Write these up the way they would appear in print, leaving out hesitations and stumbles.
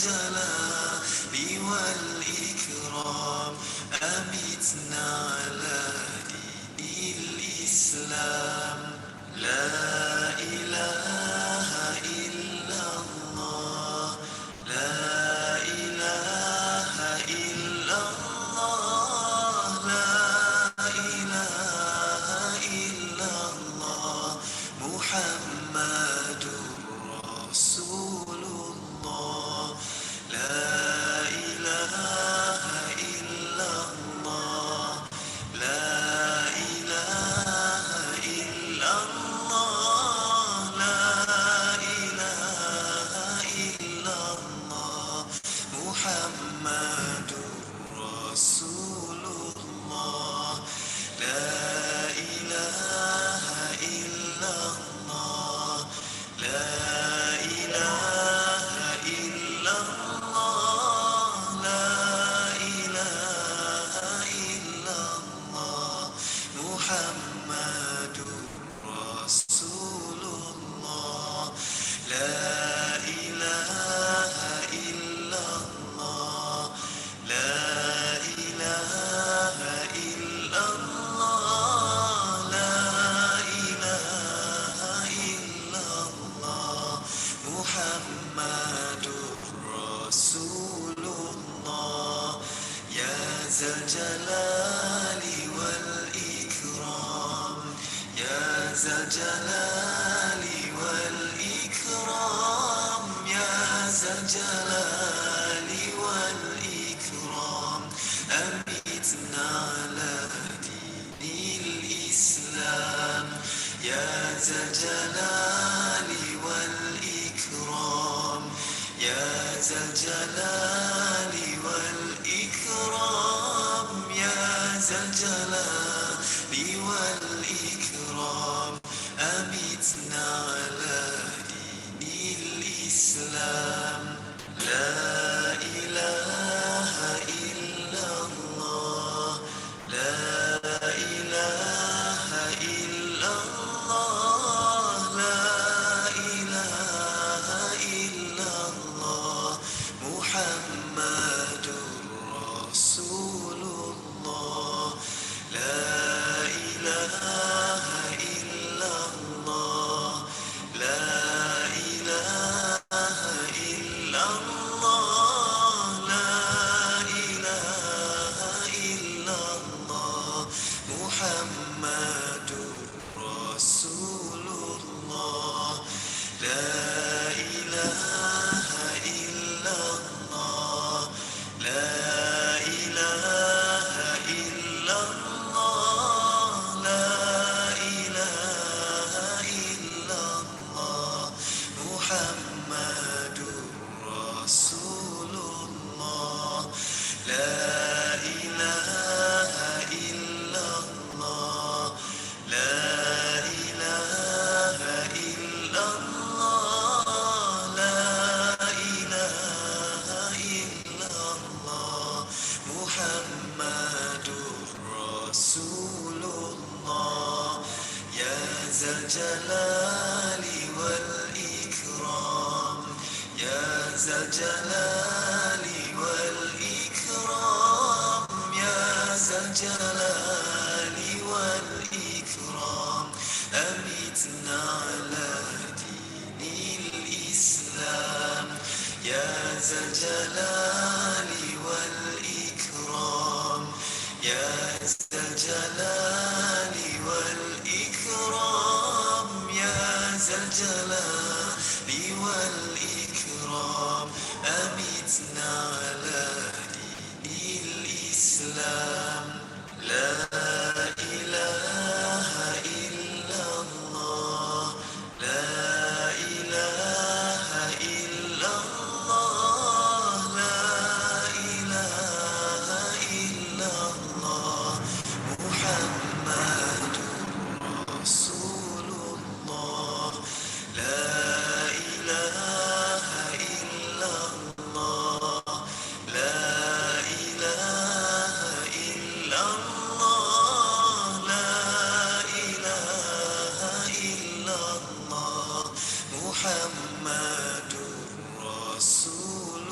الجلال والإكرام أمتنا على دين الإسلام. لا إله إلا الله، لا إله إلا الله، لا إله إلا الله محمد رسول الله. لا إله إلا الله، لا إله إلا الله، لا إله إلا الله محمد رسول الله. لا إله إلا الله، لا إله إلا الله، لا إله إلا الله محمد رسول الله. لا إله إلا الله، لا إله إلا الله، لا إله إلا الله محمد رسول الله. يا ذا الجلال والإكرام، يا ذا الجلال والإكرام، يا ذا الجلال والإكرام أمتنا على دين الإسلام. يا ذا الجلال والإكرام، يا ذا الجلال والإكرام، يا ذا الجلال والإكرام أمتنا على دين الإسلام. لا إله إلا الله، لا إله إلا الله، لا إله إلا الله محمد رسول الله. لا إله إلا الله، لا إله إلا الله، لا إله إلا الله محمد رسول الله. لا إله إلا الله، لا إله إلا الله، لا إله إلا الله محمد رسول الله. لا إله إلا الله، لا إله إلا الله، لا إله إلا الله محمد رسول الله. يا ذا الجلال والإكرام، يا ذا الجلال والإكرام، يا ذا الجلال والإكرام أمتنا على دين الإسلام. يا ذا الجلال والإكرام، يا ذا الجلال والإكرام، يا ذا الجلال والإكرام أمتنا على دين الإسلام. لا إله إلا الله، لا إله إلا الله، لا إله إلا الله محمد رسول الله. لا إله إلا الله، لا إله إلا الله، لا إله إلا الله محمد رسول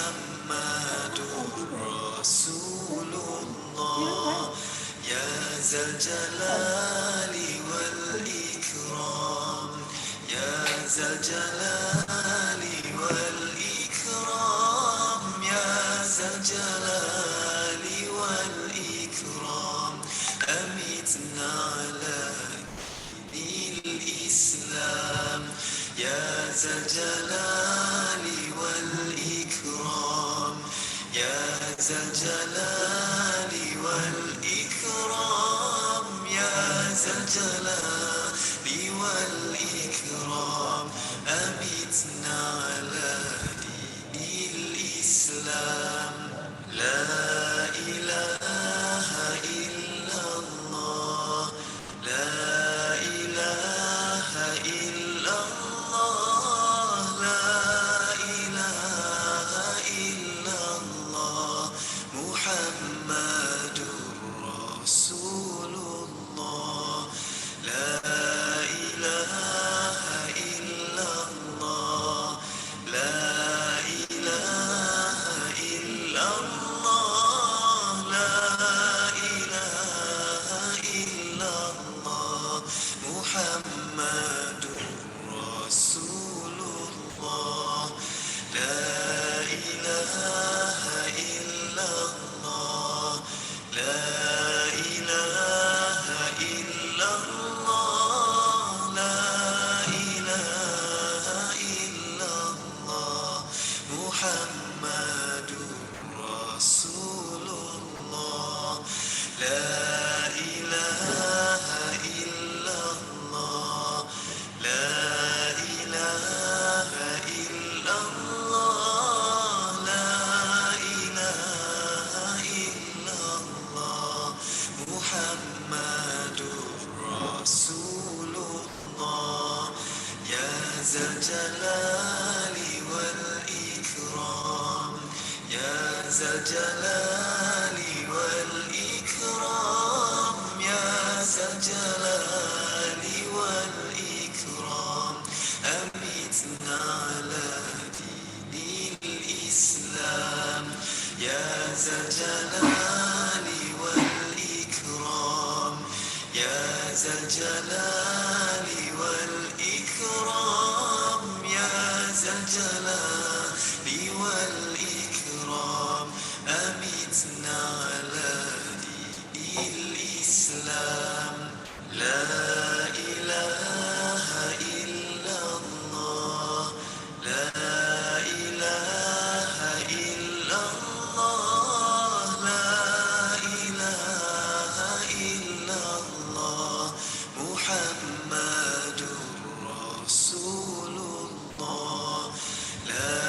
Muhammadur Rasulullah Ya Zal Jalali wal Ikram Ya Zal Jalali wal Ikram Ya Zal Jalali wal Ikram أمتنا على دين الإسلام يا ذا الجلال والإكرام يا ذا الجلال والإكرام يا ذا الجلال والإكرام أمتنا على دين الإسلام لا إله إلا الله لا إله إلا الله لا إله إلا الله محمد رسول الله لا إله إلا الله لا إله إلا الله لا إله إلا الله محمد رسول الله لا إله إلا الله لا إله إلا الله لا إله إلا الله محمد رسول الله لا إله إلا الله لا إله إلا الله لا إله إلا الله محمد رسول الله يا ذا الجلال والإكرام يا ذا الجلال والإكرام يا ذا الجلال والإكرام أمتنا على دين الإسلام يا ذا الجلال والإكرام يا ذا الجلال والإكرام يا ذا الجلال والإكرام أمتنا على دين الإسلام لا إله إلا الله لا إله إلا الله لا إله إلا الله محمد رسول الله لا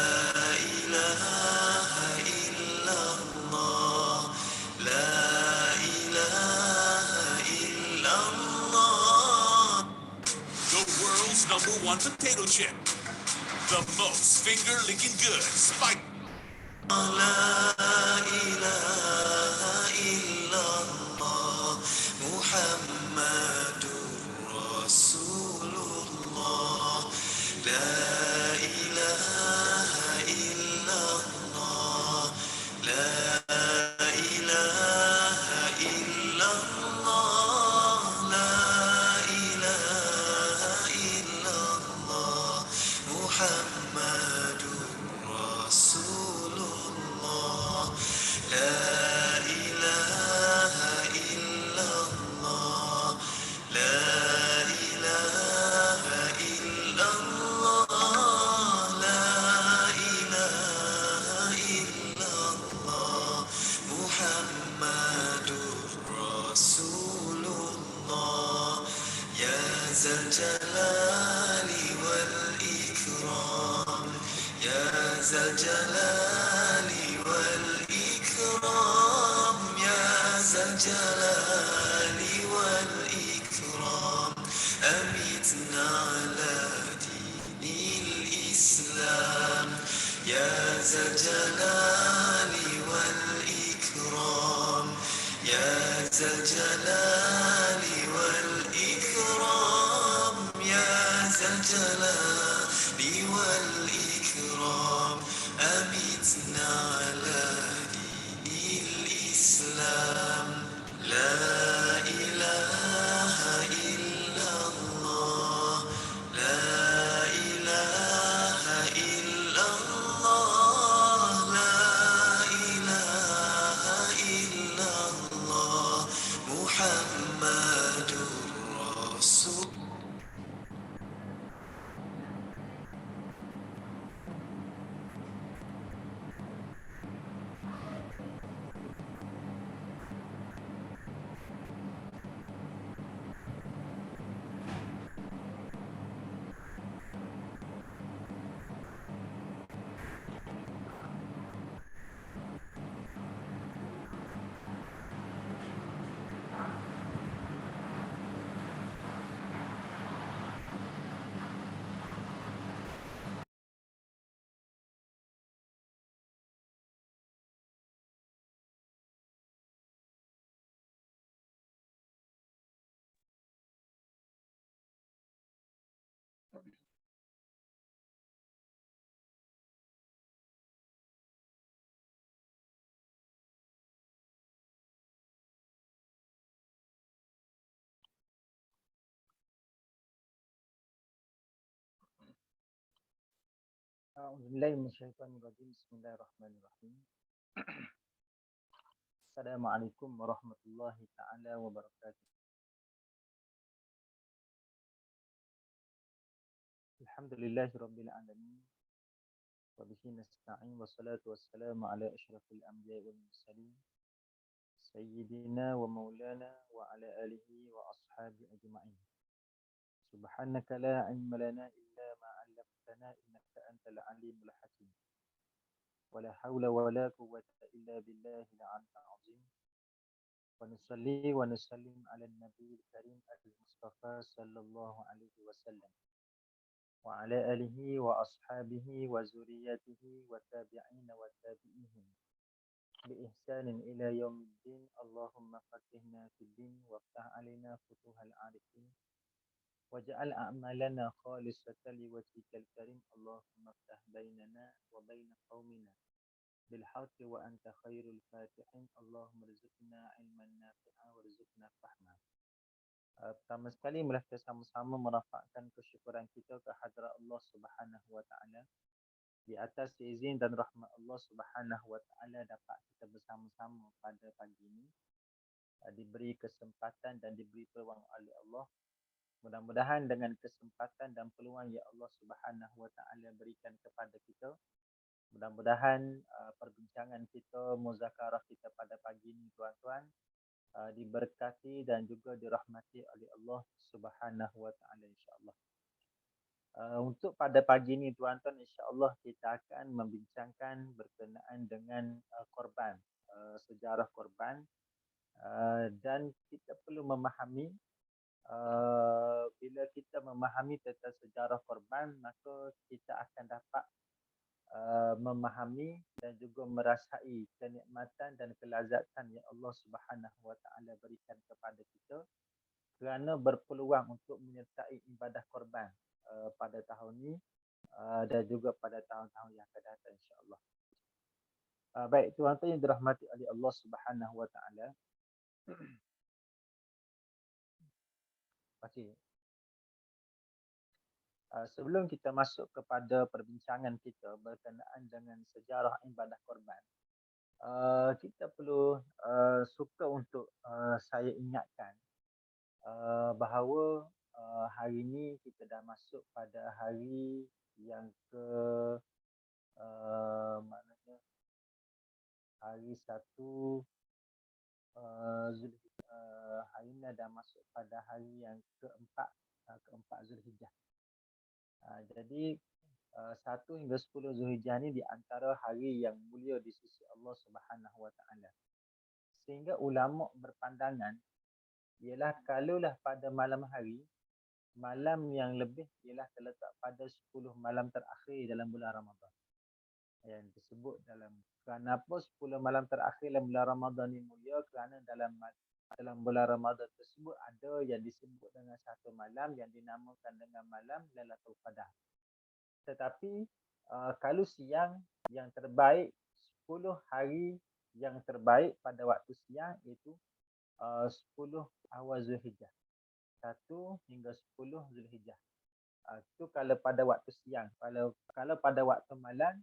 إله إلا الله لا إله إلا الله The world's #1 potato chip. The most finger-licking good. Spike. لا إله إلا الله محمد رسول الله لا إله إلا الله لا إله إلا الله لا إله إلا الله محمد رسول الله لا إله إلا الله لا إله إلا الله لا إله إلا الله محمد رسول الله يا ذا الجلال والإكرام يا ذا الجلال والإكرام يا ذا الجلال والإكرام أمتنا على دين الإسلام يا ذا الجلال والإكرام يا ذا الجلال والإكرام يا ذا الجلال والإكرام أمتنا A'udzubillahi minasyaitonirrajim. Bismillahirrahmanirrahim. Assalamualaikum warahmatullahi taala wabarakatuh. Alhamdulillahirabbil alamin. Wa bihi nasta'in wassalatu wassalamu ala asyrafil anbiya'i wal mursalin sayyidina wa maulana wa ala alihi wa ashabi ajma'in. Subhanaka la ilma lana illa ma 'allamtana innaka antal alimul hakim. ولا حول ولا قوة إلا بالله العلي العظيم ونصلي ونسلم على النبي الكريم المصطفى صلى الله عليه وسلم وعلى آله وأصحابه وذريته والتابعين والتابعين بإحسان إلى يوم الدين اللهم فقهنا في الدين وافتح علينا فتوح العارفين واجعل أعمالنا خالصة لوجهك الكريم اللهم افتح بيننا وبين قومنا بالحق وأنت خير الفاتحين اللهم ارزقنا علما نافعا وارزقنا فهما. Pertama sekali mula kita sama-sama merafakkan kesyukuran kita kehadrat Allah Subhanahu wa taala. Di atas izin dan rahmat Allah Subhanahu wa taala dapat kita bersama-sama pada pagi ini. Diberi kesempatan dan diberi peluang oleh Allah. Mudah-mudahan dengan kesempatan dan peluang yang Allah Subhanahu wa taala berikan kepada kita, mudah-mudahan perbincangan kita, muzakarah kita pada pagi ini tuan-tuan diberkati dan juga dirahmati oleh Allah Subhanahu wa taala insya-Allah. Untuk pada pagi ini tuan-tuan, insya-Allah kita akan membincangkan berkenaan dengan korban, sejarah korban, dan kita perlu memahami bila kita memahami tentang sejarah korban, maka kita akan dapat memahami dan juga merasai kenikmatan dan kelazatan yang Allah Subhanahu wa taala berikan kepada kita kerana berpeluang untuk menyertai ibadah korban pada tahun ini dan juga pada tahun-tahun yang akan datang insya-Allah. Baik tuan-tuan yang dirahmati oleh Allah Subhanahu wa taala. Okey. Sebelum kita masuk kepada perbincangan kita berkenaan dengan sejarah ibadah korban, kita perlu suka untuk saya ingatkan bahawa hari ini kita dah masuk pada hari yang maknanya hari 1 Zulhijjah. Hari ini dah masuk pada hari yang keempat Zulhijjah. Jadi 1 hingga 10 Zulhijjah ni di antara hari yang mulia di sisi Allah Subhanahu wa taala. Sehingga ulama berpandangan ialah kalaulah pada malam hari, malam yang lebih ialah terletak pada 10 malam terakhir dalam bulan Ramadan. Yang disebut kenapa 10 malam terakhir dalam bulan Ramadan ni mulia, kerana dalam bulan Ramadan tersebut ada yang disebut dengan satu malam yang dinamakan dengan malam Lailatul Qadar. Tetapi kalau siang yang terbaik, 10 hari yang terbaik pada waktu siang itu 10 awal Zulhijjah. 1 hingga 10 Zulhijjah. Itu kalau pada waktu siang. Kalau pada waktu malam,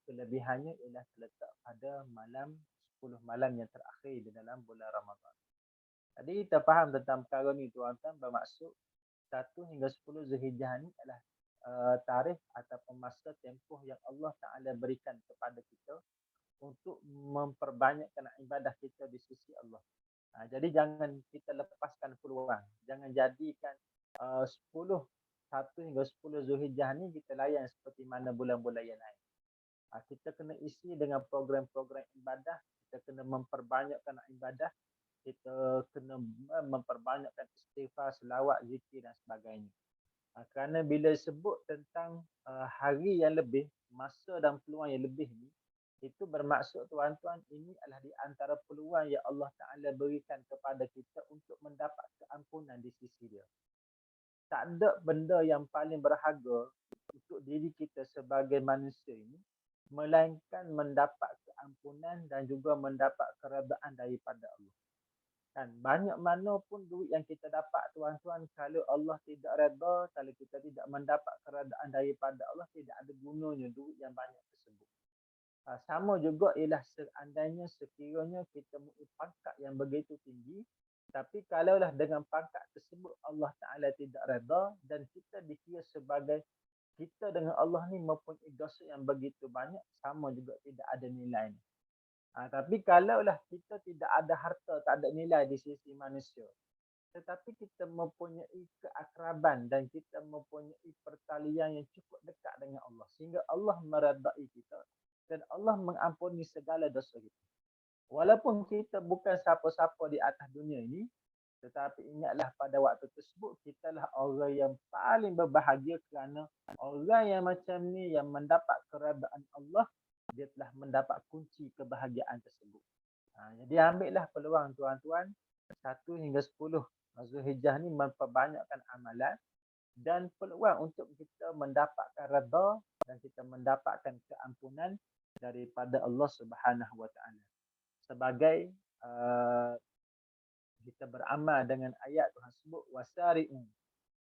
kelebihannya ialah terletak pada 10 malam yang terakhir di dalam bulan Ramadan. Jadi kita faham tentang perkara ni tuan-tuan, bermaksud 1 hingga 10 Zulhijjah ni adalah tarikh ataupun masa tempoh yang Allah Ta'ala berikan kepada kita untuk memperbanyakkan ibadah kita di sisi Allah. Jadi jangan kita lepaskan peluang. Jangan jadikan 1 hingga 10 Zulhijjah ni kita layan seperti mana bulan-bulan yang lain. Kita kena isi dengan program-program ibadah, kita kena memperbanyakkan ibadah, kita kena memperbanyakkan istighfar, selawat, zikir dan sebagainya. Kerana bila sebut tentang hari yang lebih, masa dan peluang yang lebih ni, itu bermaksud tuan-tuan ini adalah di antara peluang yang Allah Ta'ala berikan kepada kita untuk mendapat keampunan di sisi dia. Tak ada benda yang paling berharga untuk diri kita sebagai manusia ini melainkan mendapat keampunan dan juga mendapat keredaan daripada Allah. Kan banyak mana pun duit yang kita dapat tuan-tuan, kalau Allah tidak redha, kalau kita tidak mendapat keredaan daripada Allah, tidak ada gunanya duit yang banyak tersebut. Sama juga ialah seandainya sekiranya kita mempunyai pangkat yang begitu tinggi, tapi kalaulah dengan pangkat tersebut Allah Ta'ala tidak redha dan kita dikira sebagai kita dengan Allah ni mempunyai dosa yang begitu banyak, sama juga tidak ada nilainya. Tapi kalaulah kita tidak ada harta, tak ada nilai di sisi manusia, tetapi kita mempunyai keakraban dan kita mempunyai pertalian yang cukup dekat dengan Allah, sehingga Allah meredai kita dan Allah mengampuni segala dosa kita. Walaupun kita bukan siapa-siapa di atas dunia ini, tetapi ingatlah pada waktu tersebut kitalah orang yang paling berbahagia, kerana orang yang macam ni yang mendapat keredaan Allah, dia telah mendapat kunci kebahagiaan tersebut. Jadi ambillah peluang tuan-tuan, 1 hingga 10 Zulhijjah ni memperbanyakkan amalan dan peluang untuk kita mendapatkan redha dan kita mendapatkan keampunan daripada Allah Subhanahu Wa Taala. Sebagai kita beramal dengan ayat Tuhan sebut wasari'u.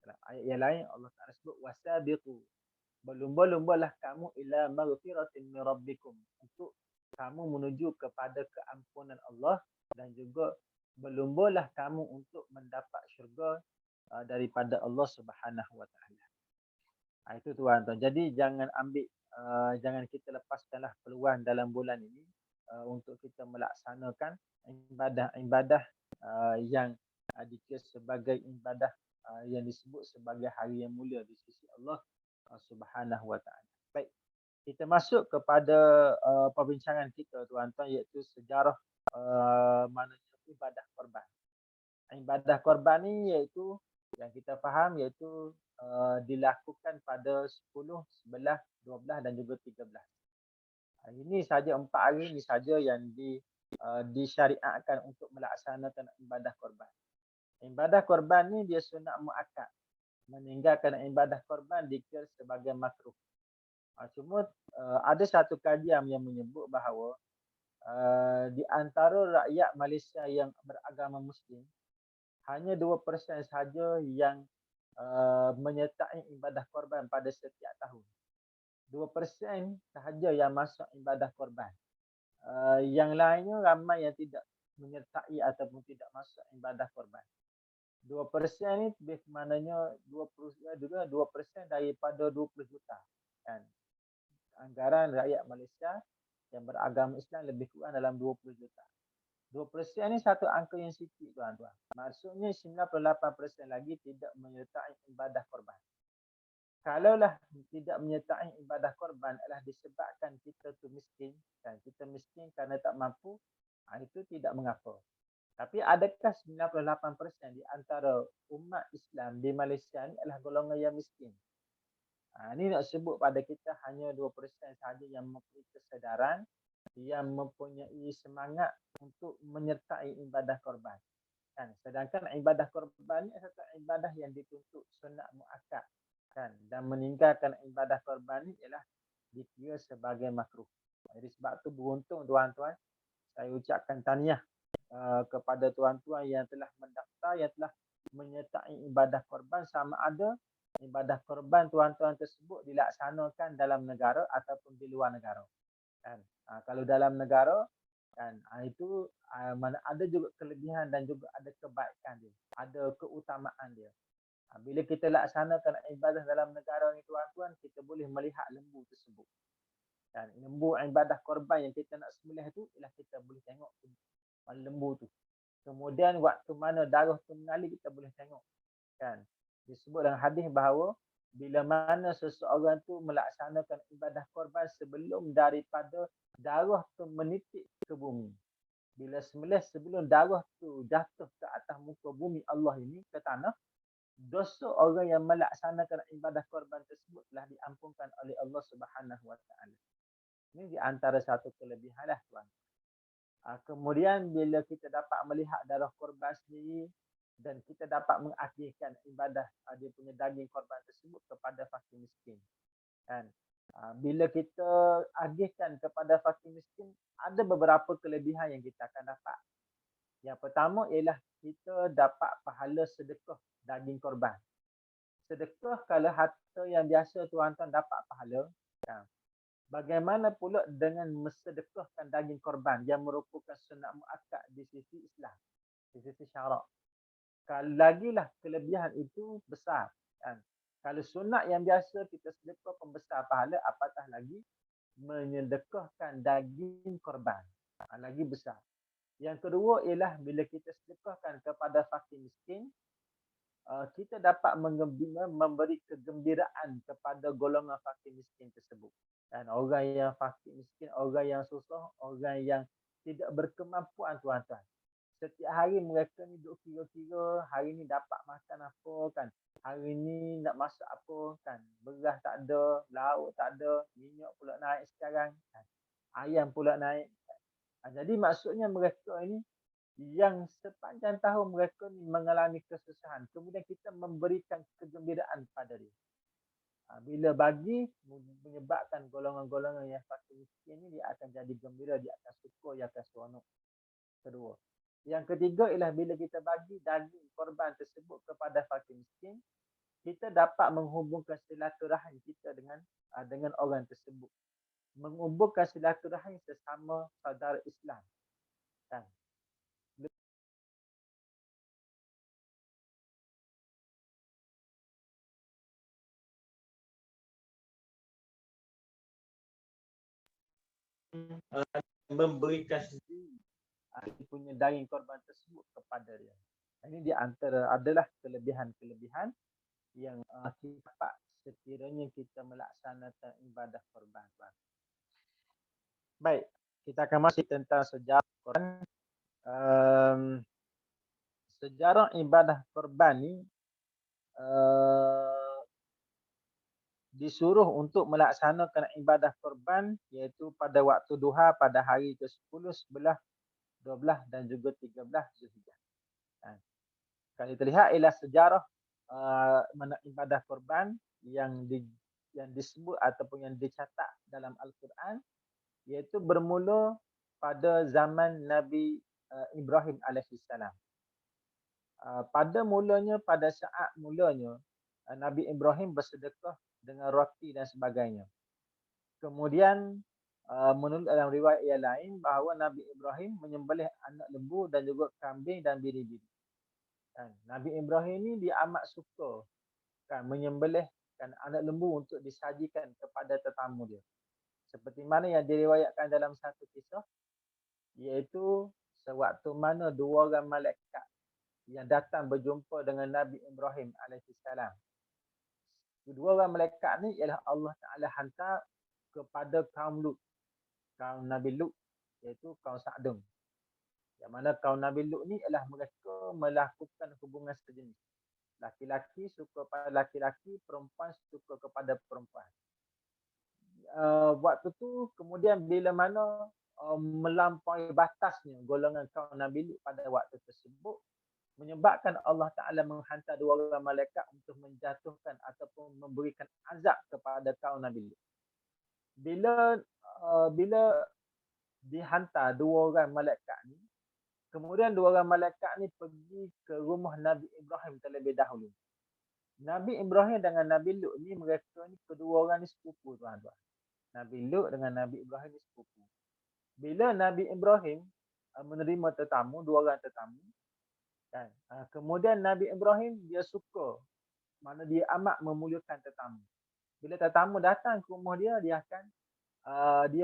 Dalam ayat yang lain Allah Taala sebut wasabiqu. Berlumba-lumbalah kamu ila maghfiratin min rabbikum, untuk kamu menuju kepada keampunan Allah, dan juga berlumbalah kamu untuk mendapat syurga daripada Allah Subhanahu Wa Taala. Itu tuan-tuan. Jadi jangan jangan kita lepaskanlah peluang dalam bulan ini untuk kita melaksanakan ibadah-ibadah yang dikira sebagai ibadah yang disebut sebagai hari yang mulia di sisi Allah Subhanahu Wa Taala. Baik, kita masuk kepada perbincangan kita tuan-tuan, iaitu sejarah maknanya ibadah korban. Ibadah korban ni iaitu yang kita faham iaitu dilakukan pada 10, 11, 12 dan juga 13. Ini saja 4 hari ini saja yang disyariatkan untuk melaksanakan ibadah korban. Ibadah korban ni dia sunat muakkad. Meninggalkan ibadah korban dikira sebagai makruh. Cuma ada satu kajian yang menyebut bahawa di antara rakyat Malaysia yang beragama Muslim, hanya 2% sahaja yang menyertai ibadah korban pada setiap tahun. 2% sahaja yang masuk ibadah korban. Yang lainnya ramai yang tidak menyertai ataupun tidak masuk ibadah korban. 2% ni lebih maknanya 2% daripada 20 juta. Kan? Anggaran rakyat Malaysia yang beragama Islam lebih kurang dalam 20 juta. 2% ni satu angka yang sikit tuan-tuan. Maksudnya 98% lagi tidak menyertai ibadah korban. Kalaulah tidak menyertai ibadah korban adalah disebabkan kita tu miskin, kan? Kita miskin kerana tak mampu, itu tidak mengapa. Tapi adakah 98% di antara umat Islam di Malaysia ni adalah golongan yang miskin? Ini nak sebut pada kita hanya 2% sahaja yang mempunyai kesedaran, yang mempunyai semangat untuk menyertai ibadah korban. Kan? Sedangkan ibadah korban ni adalah ibadah yang dituntut sunat muakkad. Kan? Dan meninggalkan ibadah korban ni ialah dikira sebagai makruh. Jadi sebab tu beruntung tuan-tuan, saya ucapkan tahniah kepada tuan-tuan yang telah mendaftar, yang telah menyertai ibadah korban, sama ada ibadah korban tuan-tuan tersebut dilaksanakan dalam negara ataupun di luar negara. Kan? Kalau dalam negara, kan, itu mana ada juga kelebihan dan juga ada kebaikan dia, ada keutamaan dia. Bila kita laksanakan ibadah dalam negara ni tuan-tuan, kita boleh melihat lembu tersebut. Dan lembu ibadah korban yang kita nak sembelih tu, ialah kita boleh tengok lembu tu. Kemudian waktu mana darah tu mengalir, kita boleh tengok. Kan? Disebut dalam hadis bahawa bila mana seseorang tu melaksanakan ibadah korban sebelum daripada darah tu menitik ke bumi. Bila sembelih sebelum darah tu jatuh ke atas muka bumi Allah ini, ke tanah, dosa orang yang melaksanakan ibadah korban tersebut telah diampunkan oleh Allah Subhanahu Wa Taala. Ini di antara satu kelebihan lah tuan. Kemudian bila kita dapat melihat darah korban sendiri dan kita dapat mengakhirkan ibadah dia punya daging korban tersebut kepada fakir miskin. Kan? Bila kita agihkan kepada fakir miskin, ada beberapa kelebihan yang kita akan dapat. Yang pertama ialah kita dapat pahala sedekah daging korban. Sedekah kalau harta yang biasa tuan-tuan dapat pahala. Bagaimana pula dengan mensedekahkan daging korban yang merupakan sunat muakkad di sisi Islam, di sisi syarak. Kalau lagilah kelebihan itu besar. Kan? Kalau sunat yang biasa kita sedekah besar pahala, apatah lagi menyedekahkan daging korban. Lagi besar. Yang kedua ialah bila kita sedekahkan kepada fakir miskin, kita dapat memberi kegembiraan kepada golongan fakir miskin tersebut. Dan orang yang fakir miskin, orang yang susah, orang yang tidak berkemampuan tuan-tuan. Setiap hari mereka ni duk kira-kira hari ni dapat makan apa kan. Hari ni nak masak apa kan. Beras tak ada, lauk tak ada, minyak pula naik sekarang kan. Ayam pula naik. Jadi maksudnya mereka ini yang sepanjang tahun mereka ni mengalami kesusahan, kemudian kita memberikan kegembiraan pada dia. Bila bagi menyebabkan golongan-golongan yang fakir miskin ni dia akan jadi gembira, dia akan syukur, dia akan seronok. Kedua. Yang ketiga ialah bila kita bagi daging korban tersebut kepada fakir miskin, kita dapat menghubungkan silaturahim kita dengan orang tersebut. Menghubungkan silaturahim sesama saudara Islam. Kan? Memberikan punya daging korban tersebut kepada dia. Ini di antara adalah kelebihan-kelebihan yang kita dapat sekiranya kita melaksanakan ibadah korban. Baik, kita akan masuk tentang sejarah korban. Sejarah ibadah korban ni disuruh untuk melaksanakan ibadah korban iaitu pada waktu duha pada hari ke-10, 11, 12 dan juga 13 Zulhijjah. Kalau terlihat ialah sejarah ibadah korban yang disebut ataupun yang dicatat dalam Al-Quran iaitu bermula pada zaman Nabi Ibrahim alaihissalam. Pada saat mulanya Nabi Ibrahim bersedekah dengan roti dan sebagainya. Kemudian menurut dalam riwayat yang lain bahawa Nabi Ibrahim menyembelih anak lembu dan juga kambing dan biri-biri. Nabi Ibrahim ni dia amat suka kan menyembelihkan anak lembu untuk disajikan kepada tetamu dia. Seperti mana yang diriwayatkan dalam satu kisah, iaitu sewaktu mana dua orang malaikat yang datang berjumpa dengan Nabi Ibrahim alaihissalam. Kedua orang malaikat ni ialah Allah Ta'ala hantar kepada kaum Lut, kaum Nabi Lut, iaitu kaum Sa'dum. Yang mana kaum Nabi Lut ni ialah mereka melakukan hubungan sejenis. Laki-laki suka pada laki-laki, perempuan suka kepada perempuan. Waktu tu kemudian bila mana melampaui batasnya golongan kaum Nabi Lut pada waktu tersebut, menyebabkan Allah Ta'ala menghantar dua orang malaikat untuk menjatuhkan ataupun memberikan azab kepada kaum Nabi Lut. Bila dihantar dua orang malaikat ni, kemudian dua orang malaikat ni pergi ke rumah Nabi Ibrahim terlebih dahulu. Nabi Ibrahim dengan Nabi Lut ni mereka ni kedua orang ni sepupu tuan-tuan. Nabi Lut dengan Nabi Ibrahim ni sepupu. Bila Nabi Ibrahim menerima tetamu, dua orang tetamu, kan? Kemudian Nabi Ibrahim dia suka, mana dia amat memuliakan tetamu. Bila tetamu datang ke rumah dia, dia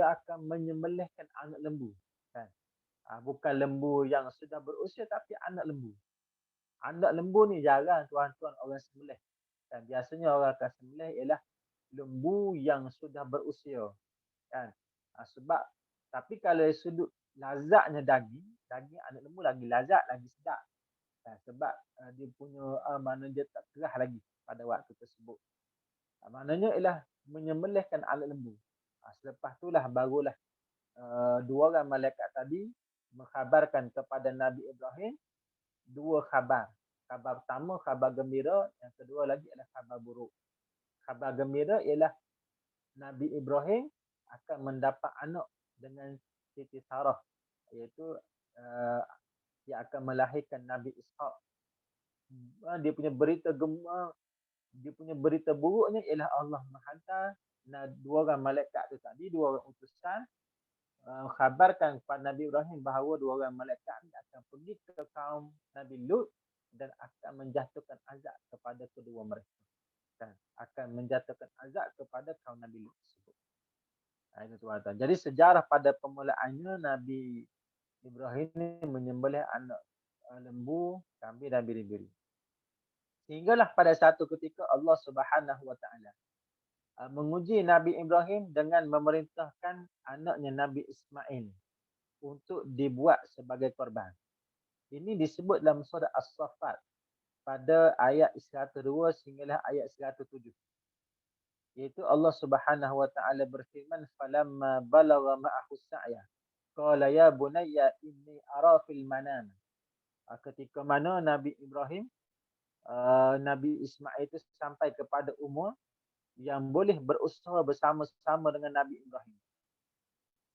akan menyembelihkan anak lembu. Kan? Bukan lembu yang sudah berusia tapi anak lembu. Anak lembu ni jarang tuan-tuan orang sembelih. Dan biasanya orang akan sembelih ialah lembu yang sudah berusia. Kan? Sebab tapi kalau sudut lazatnya daging anak lembu lagi lazat, lagi sedap. Sebab dia punya mana dia tak kerah lagi pada waktu tersebut. Maknanya ialah menyembelihkan anak lembu. Selepas itulah barulah dua orang malaikat tadi mengkhabarkan kepada Nabi Ibrahim dua khabar. Khabar pertama khabar gembira, yang kedua lagi adalah khabar buruk. Khabar gembira ialah Nabi Ibrahim akan mendapat anak dengan Siti Sarah, iaitu yang akan melahirkan Nabi Ishaq. Dia punya berita gema, dia punya berita buruknya ialah Allah menghantar dua orang malaikat tu tadi, dua orang utusan, khabarkan kepada Nabi Ibrahim bahawa dua orang malaikat ni akan pergi ke kaum Nabi Lut dan akan menjatuhkan azab kepada kedua mereka. Dan akan menjatuhkan azab kepada kaum Nabi Lut tersebut. Itu tuan-tuan. Jadi sejarah pada permulaannya Nabi Ibrahim ni menyembelih anak lembu, kambing dan biri-biri. Sehinggalah pada satu ketika Allah Subhanahu Wa Taala menguji Nabi Ibrahim dengan memerintahkan anaknya Nabi Ismail untuk dibuat sebagai korban. Ini disebut dalam surah As-Saffat pada ayat 102 sehinggalah ayat 107. Iaitu Allah Subhanahu Wa Taala berfirman, "Falamma balagha ma'ahu sa'ya, qala ya bunayya inni ara fil manam." Ketika mana Nabi Ibrahim, Nabi Ismail itu sampai kepada umur yang boleh berusaha bersama-sama dengan Nabi Ibrahim.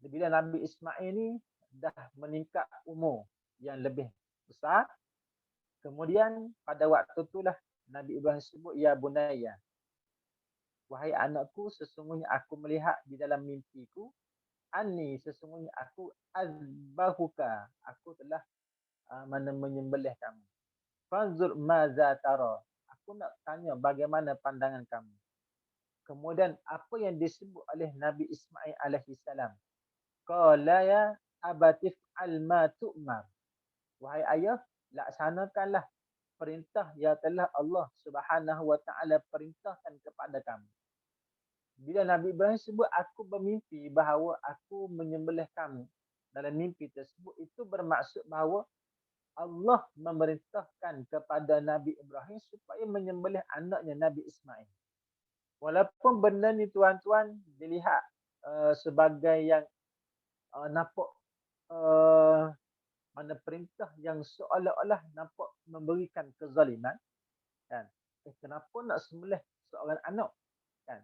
Bila Nabi Ismail ni dah meningkat umur yang lebih besar, kemudian pada waktu itulah Nabi Ibrahim sebut, "Ya bunayya, wahai anakku, sesungguhnya aku melihat di dalam mimpiku, anni, sesungguhnya aku azbahuka, aku telah menyembelih kamu. Fanzur maza tara, aku nak tanya bagaimana pandangan kamu." Kemudian apa yang disebut oleh Nabi Ismail alaihi salam? Qala ya abatif al ma tu'mar. Wahai ayah, laksanakanlah perintah yang telah Allah Subhanahu Wa Taala perintahkan kepada kamu. Bila Nabi Ibrahim sebut aku bermimpi bahawa aku menyembelih kamu, dalam mimpi tersebut itu bermaksud bahawa Allah memerintahkan kepada Nabi Ibrahim supaya menyembelih anaknya Nabi Ismail. Walaupun benda ni tuan-tuan dilihat sebagai yang nampak mana perintah yang seolah-olah nampak memberikan kezaliman, kan? Kenapa nak sembelih seorang anak, kan?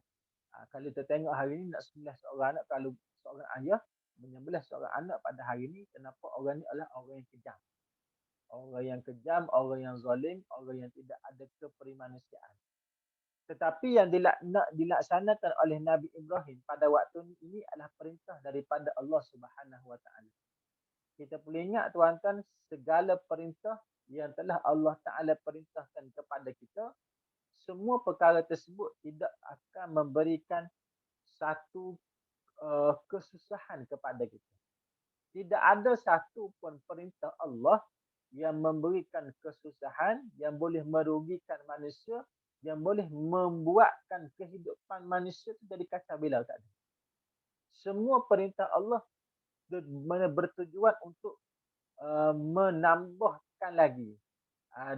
Kalau kita tengok hari ni nak sembelih seorang anak, kalau seorang ayah menyembelih seorang anak pada hari ni, kenapa orang ni adalah orang yang kejam. Orang yang kejam, orang yang zalim, orang yang tidak ada keperimanusiaan. Tetapi yang nak dilaksanakan oleh Nabi Ibrahim pada waktu ini adalah perintah daripada Allah Subhanahu Wa Taala. Kita boleh ingat tuan-tuan, segala perintah yang telah Allah Taala perintahkan kepada kita, semua perkara tersebut tidak akan memberikan satu kesusahan kepada kita. Tidak ada satu pun perintah Allah yang memberikan kesusahan, yang boleh merugikan manusia, yang boleh membuatkan kehidupan manusia itu jadi kacau balau, tak ada. Semua perintah Allah bertujuan untuk menambahkan lagi.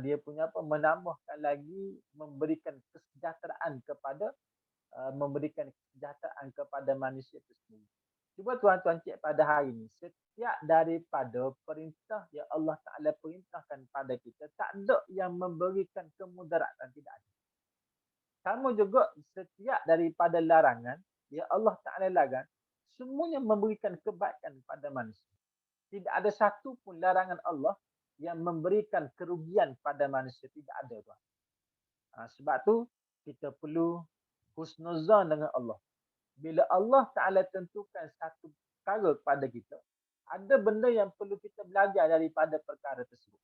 Dia punya apa? Menambahkan lagi, memberikan kesejahteraan kepada manusia itu sendiri. Cuba tuan-tuan cek pada hari ini, setiap daripada perintah yang Allah Ta'ala perintahkan pada kita, tak ada yang memberikan kemudaratan, tidak ada. Sama juga setiap daripada larangan yang Allah Ta'ala larang, semuanya memberikan kebaikan pada manusia. Tidak ada satu pun larangan Allah yang memberikan kerugian pada manusia, tidak ada, tuan. Sebab tu kita perlu husnuzan dengan Allah. Bila Allah Ta'ala tentukan satu perkara kepada kita, ada benda yang perlu kita belajar daripada perkara tersebut.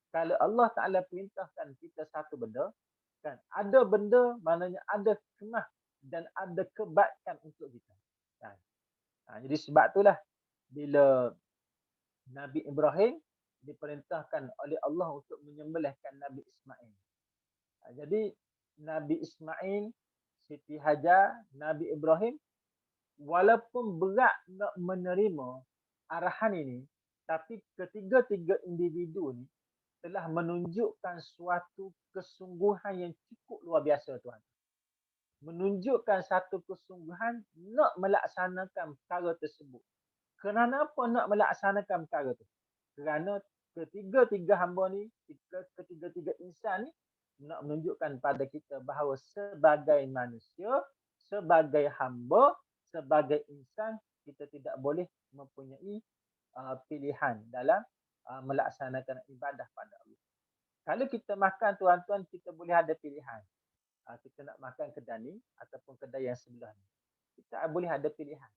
Kalau Allah Ta'ala perintahkan kita satu benda, kan, ada benda maknanya ada hikmah dan ada kebaikan untuk kita. Kan? Jadi sebab itulah bila Nabi Ibrahim diperintahkan oleh Allah untuk menyembelihkan Nabi Ismail. Jadi Nabi Ismail, Siti Hajar, Nabi Ibrahim, walaupun berat nak menerima arahan ini, tapi ketiga-tiga individu ni telah menunjukkan suatu kesungguhan yang cukup luar biasa, tuan. Menunjukkan satu kesungguhan nak melaksanakan perkara tersebut. Kerana apa nak melaksanakan perkara itu? Kerana ketiga-tiga hamba ni, ketiga-tiga insan ni nak menunjukkan pada kita bahawa sebagai manusia, sebagai hamba, sebagai insan, kita tidak boleh mempunyai pilihan dalam melaksanakan ibadah pada Allah. Kalau kita makan tuan-tuan, kita boleh ada pilihan. Kita nak makan kedai ni ataupun kedai yang sebelah ni. Kita boleh ada pilihan.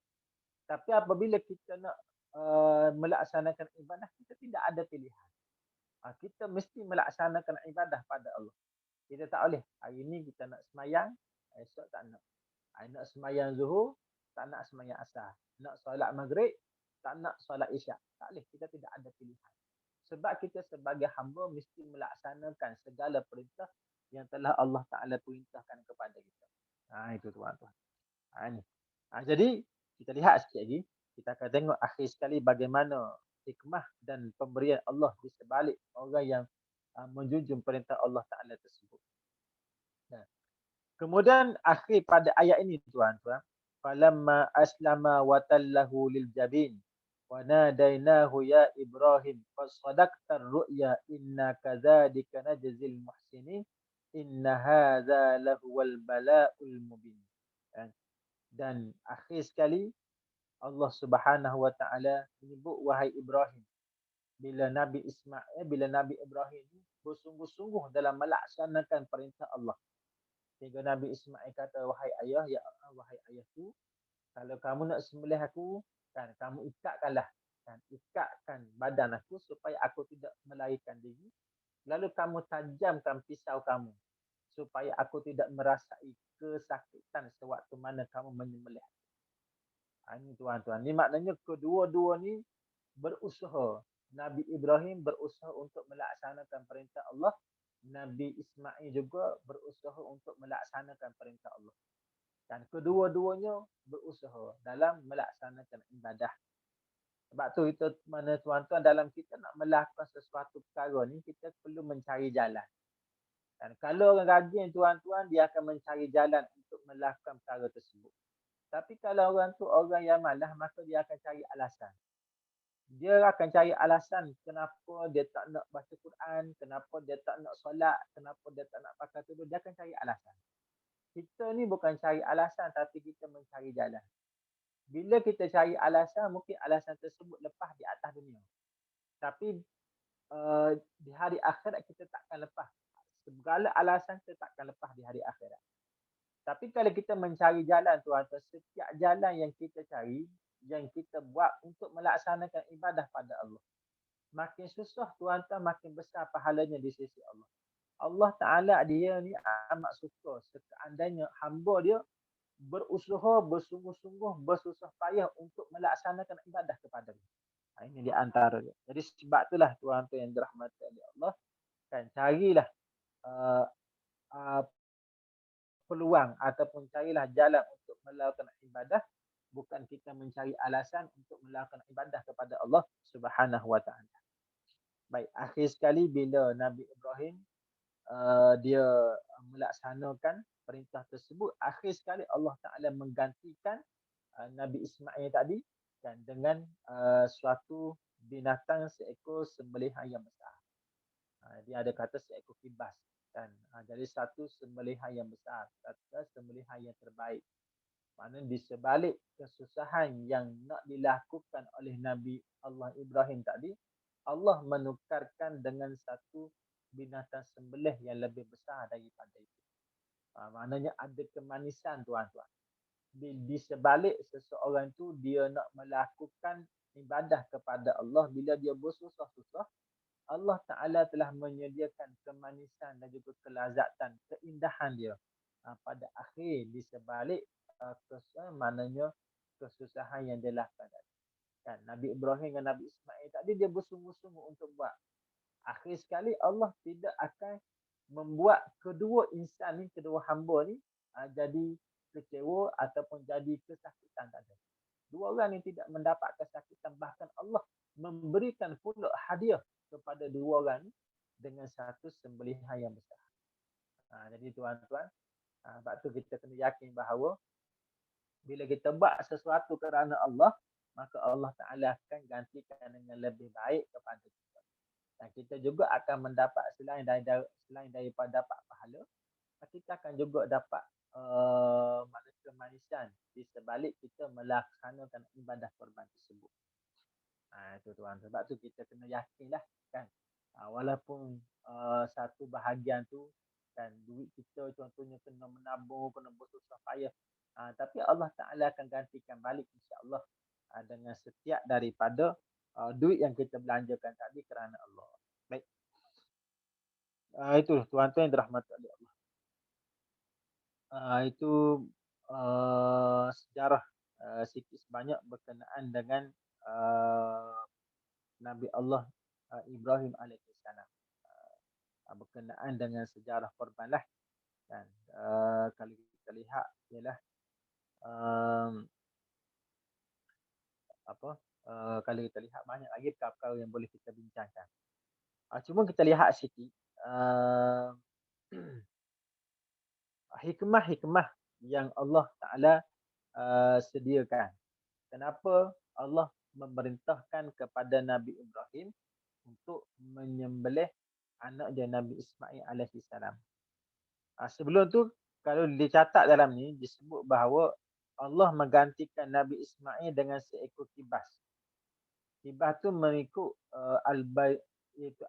Tapi apabila kita nak melaksanakan ibadah, kita tidak ada pilihan. Kita mesti melaksanakan ibadah pada Allah. Kita tak boleh. Hari ni kita nak semayang, esok tak nak. Nak semayang zuhur, tak nak semayang asar. Nak solat maghrib, tak nak solat isyak. Tak boleh. Kita tidak ada pilihan. Sebab kita sebagai hamba mesti melaksanakan segala perintah yang telah Allah Ta'ala perintahkan kepada kita. Itu tuan-tuan. Ni. Jadi, kita lihat sikit lagi. Kita akan tengok akhir sekali bagaimana hikmah dan pemberian Allah di sebalik orang yang menjunjung perintah Allah Ta'ala tersebut. Kemudian akhir pada ayat ini tuan-tuan. Falamma aslama wa tallahu lil jabin wa nadainahu ya Ibrahim fasadaqtar ru'ya inna kadzalika najzil muhsinin inna hadza lahuwal bala'ul mubin. Dan akhir sekali Allah Subhanahu wa taala menyebut wahai Ibrahim, bila Nabi Ibrahim bersungguh-sungguh dalam melaksanakan perintah Allah. Sehingga Nabi Ismail kata, wahai ayahku, kalau kamu nak sembelih aku, kan kamu ikatkan badan aku supaya aku tidak melarikan diri. Lalu kamu tajamkan pisau kamu supaya aku tidak merasai kesakitan sewaktu mana kamu menyembelih. Ini tuan-tuan, ni maknanya kedua-dua ni berusaha. Nabi Ibrahim berusaha untuk melaksanakan perintah Allah. Nabi Ismail juga berusaha untuk melaksanakan perintah Allah. Dan kedua-duanya berusaha dalam melaksanakan ibadah. Sebab tu itu mana tuan-tuan, dalam kita nak melakukan sesuatu perkara ni, kita perlu mencari jalan. Dan kalau orang rajin tuan-tuan, dia akan mencari jalan untuk melakukan perkara tersebut. Tapi kalau orang tu orang yang malas, maka dia akan cari alasan. Dia akan cari alasan kenapa dia tak nak baca Quran, kenapa dia tak nak solat, kenapa dia tak nak pakai tudung. Dia akan cari alasan. Kita ni bukan cari alasan, tapi kita mencari jalan. Bila kita cari alasan, mungkin alasan tersebut lepas di atas dunia. Tapi di hari akhirat kita takkan lepas. Segala alasan kita takkan lepas di hari akhirat. Tapi kalau kita mencari jalan tuan-tuan, setiap jalan yang kita cari, yang kita buat untuk melaksanakan ibadah pada Allah, makin susah tuan-tuan, makin besar pahalanya di sisi Allah. Allah Ta'ala dia ni amat suka seandainya hamba dia berusaha, bersungguh-sungguh, bersusah payah untuk melaksanakan ibadah kepada dia. Ini di antara dia. Jadi sebab itulah tuan-tuan yang dirahmati oleh Allah, kan carilah peluang ataupun carilah jalan untuk melakukan ibadah, bukan kita mencari alasan untuk melakukan ibadah kepada Allah Subhanahu wa taala. Baik, akhir sekali bila Nabi Ibrahim dia melaksanakan perintah tersebut, akhir sekali Allah Taala menggantikan Nabi Ismail tadi kan dengan suatu binatang, seekor sembelihan yang besar. Dia ada kata seekor kibas kan. Jadi satu sembelihan yang besar, satu sembelihan yang terbaik. Maknanya di sebalik kesusahan yang nak dilakukan oleh Nabi Allah Ibrahim tadi, Allah menukarkan dengan satu binatang sembelih yang lebih besar daripada itu. Maknanya ada kemanisan tuan-tuan. Di sebalik seseorang tu dia nak melakukan ibadah kepada Allah, bila dia bersusah-susah, Allah Ta'ala telah menyediakan kemanisan dan juga kelazatan, keindahan dia pada akhir di sebalik maknanya kesusahan yang dia lakukan. Kan, Nabi Ibrahim dan Nabi Ismail tadi dia bersungguh-sungguh untuk buat. Akhir sekali Allah tidak akan membuat kedua insan ni, kedua hamba ni jadi kecewa ataupun jadi kesakitan tadi. Dua orang ni tidak mendapat kesakitan, bahkan Allah memberikan pula hadiah kepada dua orang ni dengan satu sembelihan yang besar. Jadi tuan-tuan, sebab tu kita kena yakin bahawa bila kita buat sesuatu kerana Allah, maka Allah Ta'ala akan gantikan dengan lebih baik kepada kita. Dan kita juga akan mendapat selain daripada dapat pahala, kita akan juga dapat kemanisan di sebalik kita melaksanakan ibadah korban tersebut. tu tuan. Sebab tu kita kena yakinlah kan. Walaupun satu bahagian tu kan duit kita contohnya kena menabung, kena bersusah payah. Tapi Allah Taala akan gantikan balik insya-Allah dengan setiap daripada duit yang kita belanjakan tadi kerana Allah. Baik. Itu tuan-tuan yang dirahmati oleh Allah. Itu sejarah sikit sebanyak berkenaan dengan uh, Nabi Allah Ibrahim alaihissalam. Berkenaan dengan sejarah korban lah kan. Kalau kita lihat ialah um, apa kalau kita lihat banyak lagi perkara-perkara yang boleh kita bincangkan. Cuma kita lihat sikit hikmah-hikmah yang Allah Taala sediakan. Kenapa Allah memerintahkan kepada Nabi Ibrahim untuk menyembelih anak dia Nabi Ismail alaihi salam. Sebelum tu kalau dicatat dalam ni disebut bahawa Allah menggantikan Nabi Ismail dengan seekor kibas. Kibas tu mengikut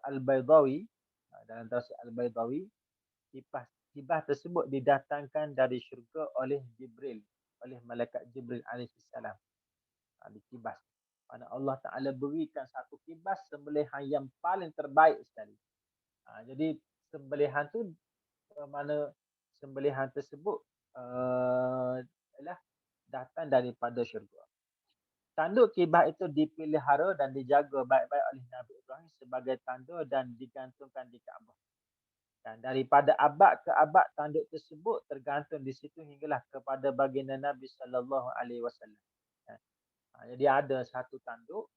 Al-Baydawi, dalam tafsir Al-Baydawi, kibas tersebut didatangkan dari syurga oleh Jibril, oleh malaikat Jibril alaihi salam. Di kibas. Mana Allah Taala berikan satu kibas sembelihan yang paling terbaik sekali. Jadi sembelihan tu mana sembelihan tersebut adalah datang daripada syurga. Tanduk kibas itu dipelihara dan dijaga baik-baik oleh Nabi Ibrahim sebagai tanda dan digantungkan di Kaabah. Dan daripada abad ke abad tanduk tersebut tergantung di situ hinggalah kepada baginda Nabi sallallahu alaihi wasallam. Jadi ada satu tanduk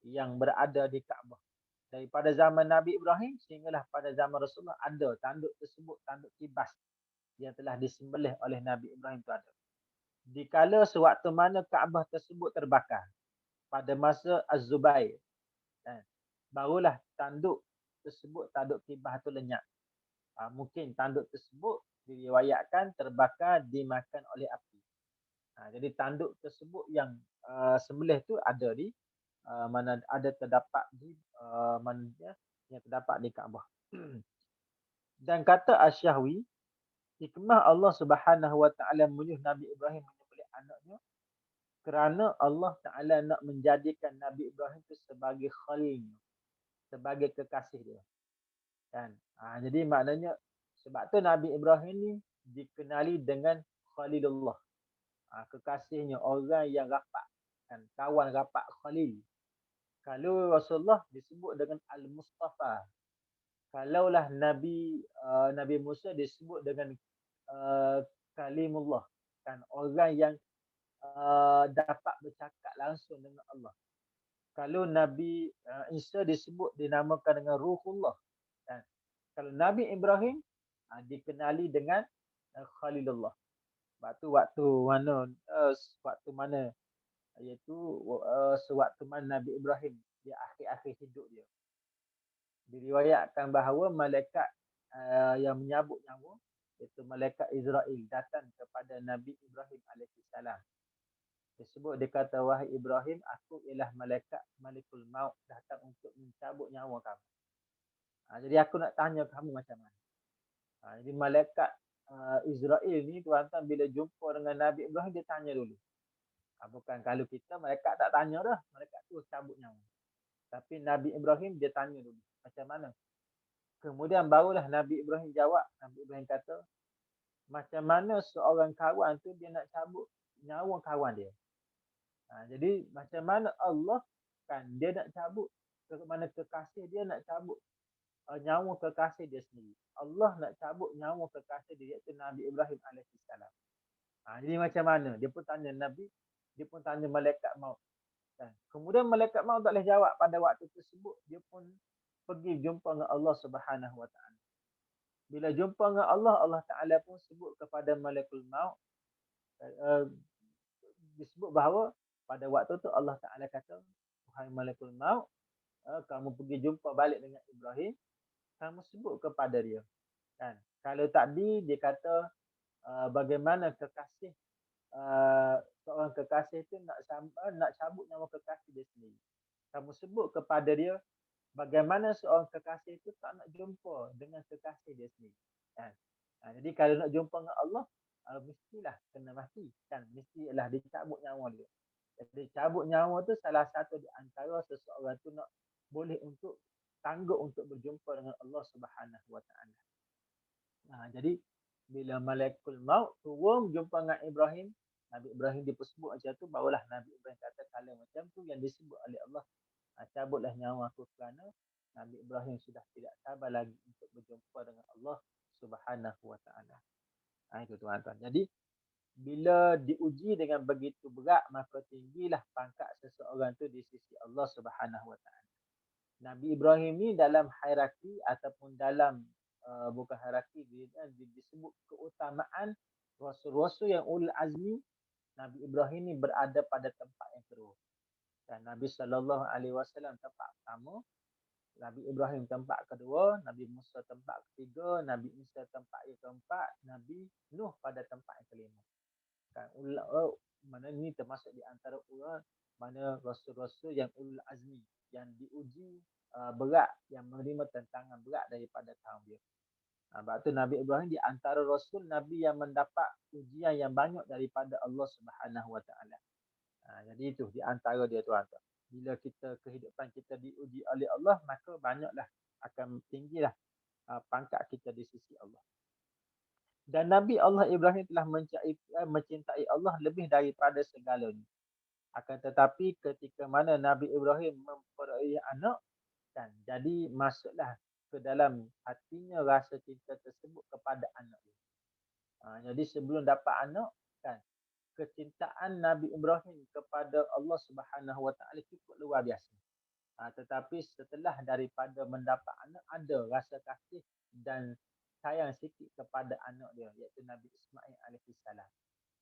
yang berada di Kaabah. Daripada zaman Nabi Ibrahim sehinggalah pada zaman Rasulullah ada tanduk tersebut, tanduk kibas yang telah disembelih oleh Nabi Ibrahim itu ada. Dikala sewaktu mana Kaabah tersebut terbakar pada masa Az-Zubair, barulah tanduk tersebut, tanduk kibas itu lenyap. Mungkin tanduk tersebut diriwayatkan terbakar dimakan oleh api. Jadi tanduk tersebut yang sembelih tu ada di mana ada terdapat di mana yang terdapat di Kaabah. Dan kata Asy-Syahwi, hikmah Allah Subhanahu wa taala menyuruh Nabi Ibrahim menyembelih anaknya kerana Allah Taala nak menjadikan Nabi Ibrahim itu sebagai khalil, sebagai kekasih dia. Kan? Jadi maknanya sebab tu Nabi Ibrahim ni dikenali dengan Khalilullah. Kekasihnya, orang yang rapat, kan, kawan rapat, khalil. Kalau Rasulullah disebut dengan Al-Mustafa. Kalaulah Nabi Musa disebut dengan Kalimullah, kan, orang yang dapat bercakap langsung dengan Allah. Kalau Nabi Isa disebut dinamakan dengan Ruhullah, kan. Kalau Nabi Ibrahim dikenali dengan Khalilullah. Waktu mana iaitu sewaktu mana Nabi Ibrahim di akhir-akhir hidup dia. Diriwayatkan bahawa malaikat yang menyabut nyawa iaitu malaikat Israel datang kepada Nabi Ibrahim alaihissalam. Disebut dia kata, wahai Ibrahim, aku ialah Malikul Maut datang untuk mencabut nyawa kamu. Jadi aku nak tanya kamu macam mana. Jadi malaikat Israel ni tuan-tuan bila jumpa dengan Nabi Ibrahim dia tanya dulu. Bukan kalau kita malaikat tak tanya dah, malaikat tu cabut nyawa. Tapi Nabi Ibrahim dia tanya dulu macam mana. Kemudian barulah Nabi Ibrahim jawab. Nabi Ibrahim kata macam mana seorang kawan tu dia nak cabut nyawa kawan dia. Jadi macam mana Allah kan dia nak cabut ke mana kekasih dia nak cabut nyawa kekasih dia sendiri. Allah nak cabut nyawa kekasih dia iaitu Nabi Ibrahim alaihissalam. Jadi macam mana? Dia pun tanya Nabi, dia pun tanya malaikat maut. Kemudian malaikat maut tak boleh jawab pada waktu tersebut, dia pun pergi jumpa dengan Allah Subhanahu wa taala. Bila jumpa dengan Allah, Allah Taala pun sebut kepada malaikat maut disebut bahawa pada waktu tu Allah Taala kata, wahai malaikat maut, kamu pergi jumpa balik dengan Ibrahim, kamu sebut kepada dia. Kan? Kalau tadi dia kata bagaimana kekasih seorang kekasih itu nak cabut nyawa kekasih dia sendiri. kamu sebut kepada dia bagaimana seorang kekasih itu tak nak jumpa dengan kekasih dia sendiri. Kan? Jadi kalau nak jumpa dengan Allah, mestilah kena mati. Kan? Mestilah dicabut nyawa dia. Jadi cabut nyawa tu salah satu di antara seseorang tu nak boleh untuk sanggup untuk berjumpa dengan Allah Subhanahu Wa Taala. Jadi bila malakul maut turun jumpa dengan Ibrahim, Nabi Ibrahim disebut macam tu, barulah Nabi Ibrahim kata kalau macam tu yang disebut oleh Allah, cabutlah nyawa aku kerana Nabi Ibrahim sudah tidak sabar lagi untuk berjumpa dengan Allah Subhanahu Wa Taala. Itu tuan-tuan. Jadi bila diuji dengan begitu berat, maka tinggilah pangkat seseorang tu di sisi Allah Subhanahu Wa Taala. Nabi Ibrahim ni dalam hierarki ataupun dalam bukan hierarki, disebut keutamaan rasul-rasul yang ulul azmi. Nabi Ibrahim ni berada pada tempat yang kedua. Dan Nabi SAW tempat pertama, Nabi Ibrahim tempat kedua, Nabi Musa tempat ketiga, Nabi Isa tempat yang keempat, Nabi Nuh pada tempat yang kelima. Kan mana ni termasuk di antara mana rasul-rasul yang ulul azmi yang diuji berat, yang menerima tantangan berat daripada kaum dia. Sebab tu Nabi Ibrahim di antara rasul Nabi yang mendapat ujian yang banyak daripada Allah Subhanahu Wa Taala. Jadi itu di antara dia tuan-tuan. Bila kehidupan kita diuji oleh Allah, maka banyaklah akan tinggilah pangkat kita di sisi Allah. Dan Nabi Allah Ibrahim telah mencintai Allah lebih daripada segalanya. Akan tetapi ketika mana Nabi Ibrahim memperoleh anak, kan, jadi masuklah ke dalam hatinya rasa cinta tersebut kepada anak dia. Jadi sebelum dapat anak, kan, kecintaan Nabi Ibrahim kepada Allah Subhanahu Wa Taala cukup luar biasa. Tetapi setelah daripada mendapat anak, ada rasa kasih dan sayang sikit kepada anak dia, iaitu Nabi Ismail alaihissalam.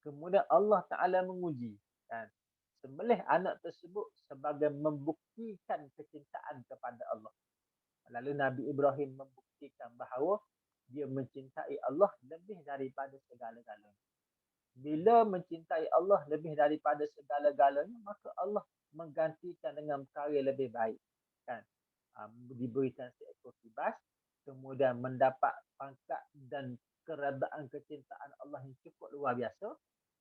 Kemudian Allah Ta'ala menguji, kan, sembelih anak tersebut sebagai membuktikan kecintaan kepada Allah. Lalu Nabi Ibrahim membuktikan bahawa dia mencintai Allah lebih daripada segala-galanya. Bila mencintai Allah lebih daripada segala-galanya, maka Allah menggantikan dengan perkara lebih baik. Kan? Diberikan seekor kibas, kemudian mendapat pangkat dan keredaan kecintaan Allah yang cukup luar biasa.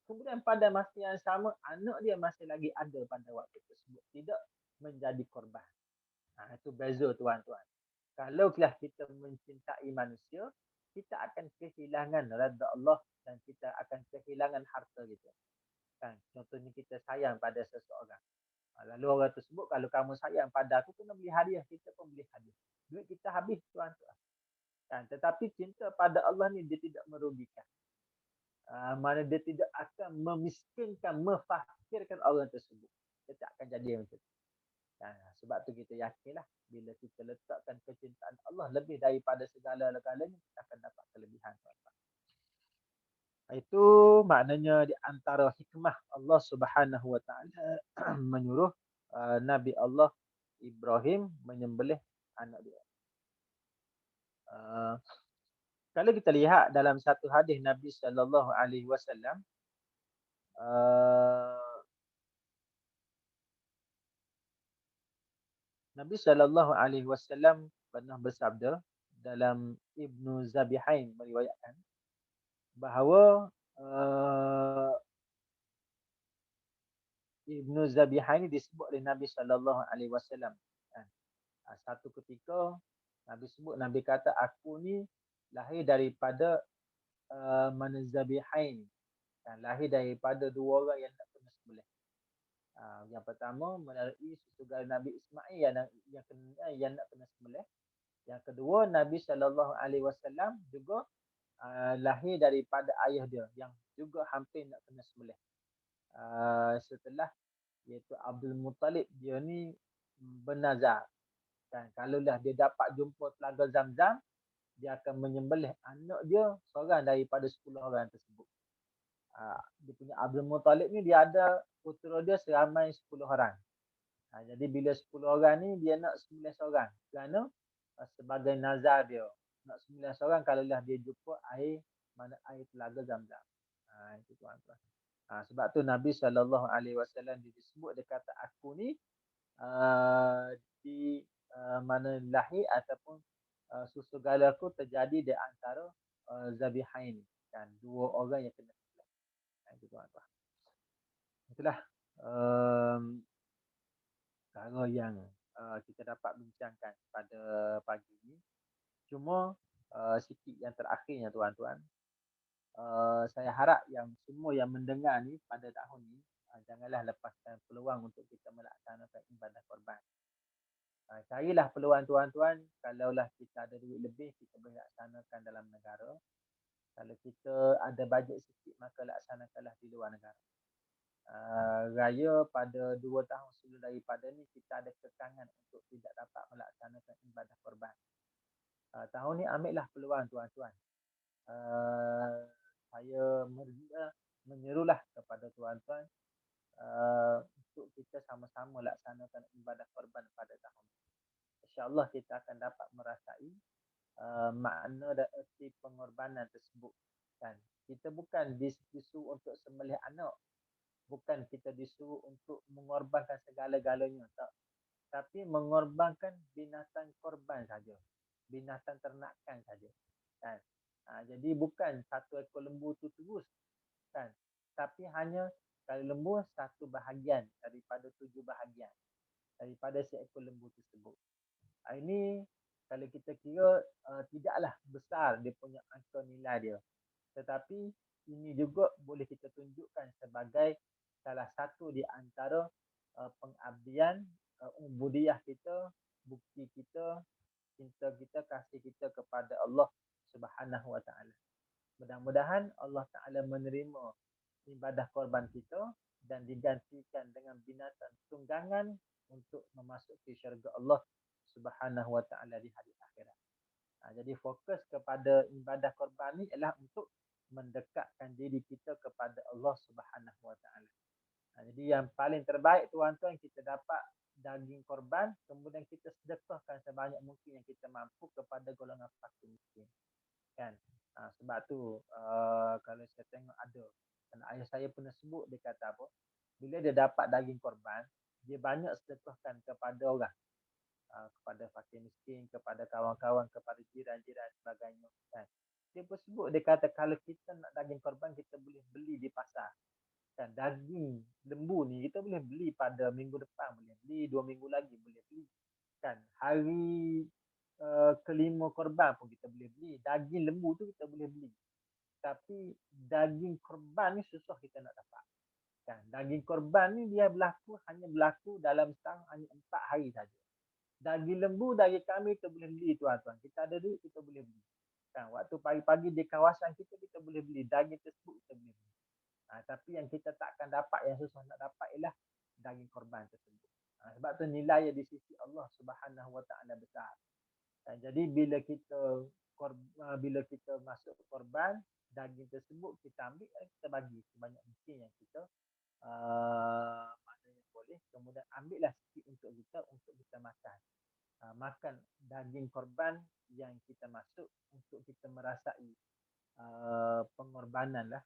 Kemudian pada masa yang sama, anak dia masih lagi ada pada waktu tersebut, tidak menjadi korban. Itu beza tuan-tuan. Kalau kita mencintai manusia, kita akan kehilangan redha Allah dan kita akan kehilangan harta kita. Kan? Contohnya kita sayang pada seseorang. Lalu orang tersebut, kalau kamu sayang pada aku, kena beli hadiah. Kita pun beli hadiah. Duit kita habis tuan-tuan. Kan? Tetapi cinta pada Allah ni dia tidak merugikan. Mana dia tidak akan memiskinkan, mefakirkan orang tersebut. Dia tak akan jadi macam tu. Sebab tu kita yakinlah bila kita letakkan kecintaan Allah lebih daripada segala-galanya, kita akan dapat kelebihan. Itu maknanya di antara hikmah Allah Subhanahu Wa Taala menyuruh Nabi Allah Ibrahim menyembelih anak dia. Kalau kita lihat dalam satu hadis Nabi sallallahu alaihi wasallam, Nabi sallallahu alaihi wasallam pernah bersabda dalam Ibnu Zabihain meriwayatkan bahawa Ibnu Zabihain disebut oleh Nabi sallallahu alaihi wasallam. Satu ketika Nabi kata, aku ni lahir daripada mana Zabihain, lahir daripada dua orang yang tak pernah sembelih. Yang pertama melalui saudara Nabi Ismail yang nak kena sembelih. Yang kedua, Nabi sallallahu alaihi wasallam juga lahir daripada ayah dia yang juga hampir nak kena sembelih. Setelah iaitu Abdul Muttalib, dia ni bernazar, kan, kalaulah dia dapat jumpa telaga Zam-Zam, dia akan menyembelih anak dia seorang daripada 10 orang tersebut. Dia punya Abdul Muttalib ni dia ada putera dia seramai 10 orang. Jadi bila 10 orang ni dia nak 9 seorang kerana sebagai nazar dia nak 9 seorang kalaulah dia jumpa air telaga Zam-Zam. Itu tuan-tuan. Sebab tu Nabi sallallahu alaihi wasallam disebut, dia kata aku ni di mana lahir ataupun susu galaku terjadi di antara zabihain, kan, dua orang yang kena sembelih. Itu tuan-tuan. Itulah um, perkara yang kita dapat bincangkan pada pagi ini. Cuma sikit yang terakhirnya tuan-tuan, saya harap yang semua yang mendengar ni pada tahun ni janganlah lepaskan peluang untuk kita melaksanakan ibadah korban. Carilah peluang tuan-tuan, kalaulah kita ada duit lebih, kita boleh laksanakan dalam negara. Kalau kita ada bajet sikit, maka laksanakanlah di luar negara. Raya pada 2 tahun sebelum daripada ni, kita ada kekangan untuk tidak dapat melaksanakan ibadah korban. Tahun ni ambillah peluang tuan-tuan. Saya menyerulah kepada tuan-tuan untuk kita sama-sama laksanakan ibadah korban pada tahun ini. InsyaAllah kita akan dapat merasai makna dan erti pengorbanan tersebut. Kan? Kita bukan disuruh untuk sembelih anak, bukan kita disuruh untuk mengorbankan segala-galanya, tak. Tapi mengorbankan binatang korban saja, binatang ternakan saja. Kan? Jadi bukan satu ekor lembu tu terus, kan? Tapi hanya kalau lembu satu bahagian daripada 7 bahagian daripada seekor lembu tersebut. Ini kalau kita kira tidaklah besar dia punya angka nilai dia. Tetapi ini juga boleh kita tunjukkan sebagai salah satu di antara pengabdian, ubudiyah kita, bukti kita, cinta kita, kasih kita kepada Allah Subhanahu Wa Taala. Mudah-mudahan Allah Taala menerima ibadah korban kita dan digantikan dengan binatang tunggangan untuk memasuki syurga Allah Subhanahu Wa Taala di hari akhirat. Jadi fokus kepada ibadah korban ni ialah untuk mendekatkan diri kita kepada Allah Subhanahu Wa Taala. Jadi yang paling terbaik tuan-tuan, kita dapat daging korban, kemudian kita sedekahkan sebanyak mungkin yang kita mampu kepada golongan fakir miskin. Kan? Sebab tu kalau saya tengok ada, dan ayah saya pernah sebut, dia kata apa, bila dia dapat daging korban, dia banyak sedekahkan kepada orang, kepada fakir miskin, kepada kawan-kawan, kepada jiran-jiran sebagainya. Kan? Dia pun sebut, dia kata kalau kita nak daging korban, kita boleh beli di pasar. Kan, daging lembu ni kita boleh beli pada minggu depan, boleh beli 2 minggu lagi, boleh beli. Kan, hari kelima korban pun kita boleh beli. Daging lembu tu kita boleh beli. Tapi daging korban ni susah kita nak dapat. Kan, daging korban ni dia hanya berlaku dalam setahun hanya 4 hari saja. Daging lembu, daging kambing kita boleh beli tuan-tuan. Kita ada duit, kita boleh beli. Kan, waktu pagi-pagi di kawasan kita, kita boleh beli. Daging tersebut kita boleh beli. Tapi yang kita takkan dapat, yang susah nak dapat ialah daging korban tersebut. Sebab tu nilai di sisi Allah Subhanahu Wa Taala besar. Jadi bila kita masuk korban, daging tersebut kita ambil, kita bagi sebanyak mungkin yang kita mana yang boleh. Kemudian ambillah sikit untuk kita makan. Makan daging korban yang kita masuk untuk kita merasai pengorbanan lah,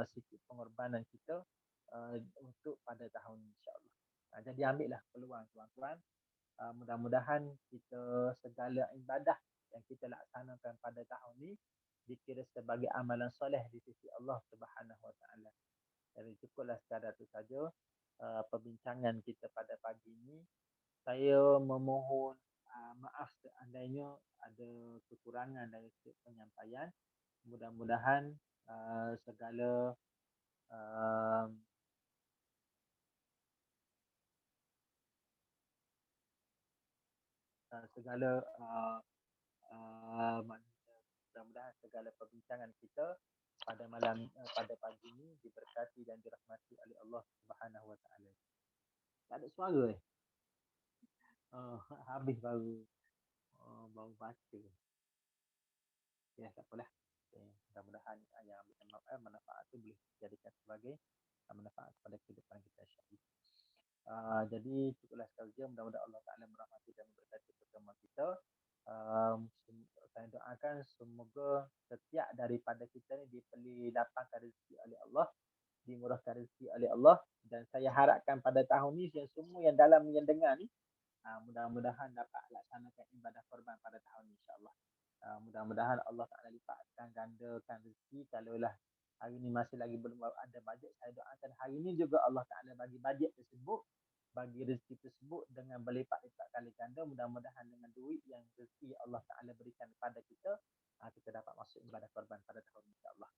sikit pengorbanan kita untuk pada tahun ini, insyaAllah. Jadi ambillah peluang tuan-tuan. Mudah-mudahan kita segala ibadah yang kita laksanakan pada tahun ini dikira sebagai amalan soleh di sisi Allah Subhanahu Wa Taala. Jadi cukuplah sekadar itu saja perbincangan kita pada pagi ini. Saya memohon maaf seandainya ada kekurangan dari penyampaian. Mudah-mudahan segala mudah-mudahan segala perbincangan kita pada pada pagi ini diberkati dan dirahmati oleh Allah Subhanahu Wa Taala. Tak ada suara habis baru baca. Ya, tak apalah. Mudah-mudahan yang manfaat itu boleh dijadikan sebagai manfaat pada kehidupan kita, insya-Allah. Jadi cukuplah sekali, mudah-mudahan Allah Ta'ala merahmati dan memberkati pertemuan kita. Saya doakan semoga setiap daripada kita ni dipilih lapangkan rezeki oleh Allah, dimurahkan rezeki oleh Allah, Dan saya harapkan pada tahun ni yang semua yang dalam yang dengar ni mudah-mudahan dapat laksanakan ibadah korban pada tahun ni insya-Allah. Mudah-mudahan Allah Taala lipatkan gandakan rezeki kalaulah hari ni masih lagi belum ada bajet, saya doakan hari ni juga Allah Taala bagi bajet tersebut, bagi rezeki tersebut dengan berlipat-lipat kali ganda. Mudah-mudahan dengan duit yang rezeki Allah Taala berikan kepada kita, kita dapat masuk ibadah korban pada tahun ni insya-Allah.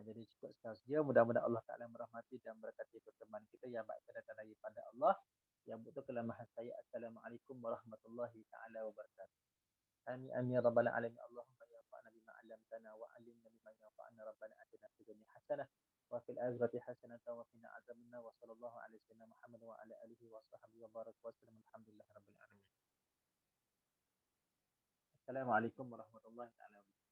Jadi cukup sekian. Mudah-mudahan Allah Taala merahmati dan berkati pertemuan kita yang baik datang daripada Allah. Yang betul kelemahan saya. Assalamualaikum warahmatullahi taala wabarakatuh. Amin amin ya rabbal alamin. Allahumma ya fa'na bima 'allamtana wa 'allimna bima yanfa'una rabbana atina fid dunya hasanah wa fil akhirati hasanah wa qina adzabannar wa sallallahu alaihi wasallam Muhammad wa ala alihi wa sahbihi wa barak wa sallam alhamdulillahi rabbil alamin. Assalamualaikum warahmatullahi taala wabarakatuh.